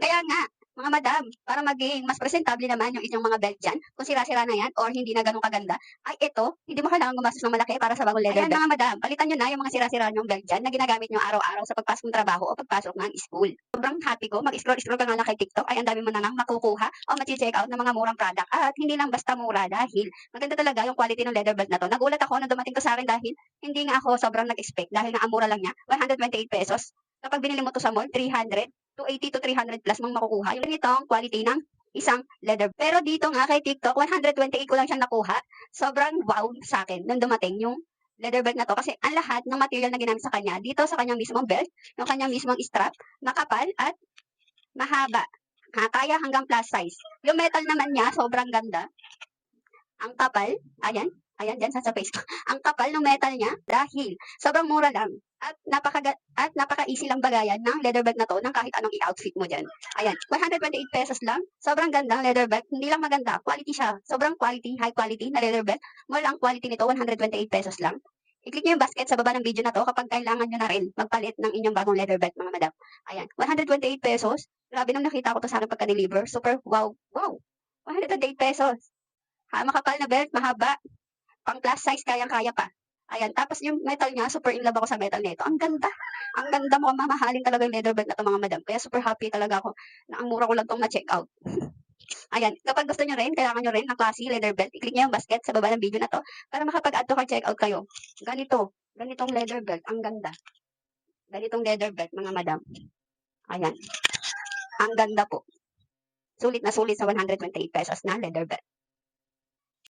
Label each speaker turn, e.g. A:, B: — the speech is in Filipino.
A: Kaya nga, mga madam, para maging mas presentable naman yung inyong mga belt diyan, kung sira-sira na yan or hindi na gano'n kaganda, ay ito, hindi mo kailangang gumastos ng malaki para sa bagong leather belt. Ayan mga madam, palitan niyo na yung mga sira-sira niyong belt diyan na ginagamit niyo araw-araw sa pagpasok ng trabaho o pagpasok ng school. Sobrang happy ko, mag-scroll-scroll ka nga lang kay TikTok, ay ang dami mo na ngang makukuha o mache-check out ng mga murang product at hindi lang basta mura dahil maganda talaga yung quality ng leather belt na 'to. Nagulat ako nung dumating 'to sa'kin dahil hindi nga ako sobrang nag-expect dahil nga ang mura lang niya, ₱128. Kapag binili mo 'to sa mall, 300. 280 to 300 plus mong makukuha yung ganitong quality ng isang leather. Pero dito nga kay TikTok, 128 ko lang siyang nakuha. Sobrang wow sa akin nung dumating yung leather belt na 'to kasi ang lahat ng material na ginamit sa kanya dito sa kanyang mismong belt, yung kanyang mismong strap, makapal at mahaba. Kaya hanggang plus size. Yung metal naman niya sobrang ganda. Ang kapal, ayan, ayan diyan sa face ko. Ang kapal ng metal niya dahil sobrang mura lang at napaka-easy lang bagayan ng leather bag na 'to ng kahit anong i-outfit mo diyan. Ayan, ₱128 lang. Sobrang gandang leather bag, hindi lang maganda, quality siya. Sobrang quality, high quality na leather bag. Mall ang quality nito, ₱128 lang. I-click niyo yung basket sa baba ng video na 'to kapag kailangan niyo na rin magpalit ng inyong bagong leather bag mga madam. Ayan, ₱128. Grabe nung nakita ko 'to sa'kin pagka-deliver, super wow, wow, ₱128. Makapal na belt, mahaba, pang plus size kayang-kaya pa. Ayan, tapos yung metal niya, super in love ako sa metal nito. Ang ganda mo, mamahalin talaga yung leather belt na 'to mga madam. Kaya super happy talaga ako na ang mura ko lang 'tong na-check out. Ayan, kapag gusto niyo rin, kailangan niyo rin ng classy leather belt, i-click niyo yung basket sa baba ng video na 'to para makapag-add to cart checkout kayo. Ganitong leather belt, ang ganda. Ganitong leather belt mga madam. Ayan, ang ganda po. Sulit na sulit sa ₱128 na leather belt.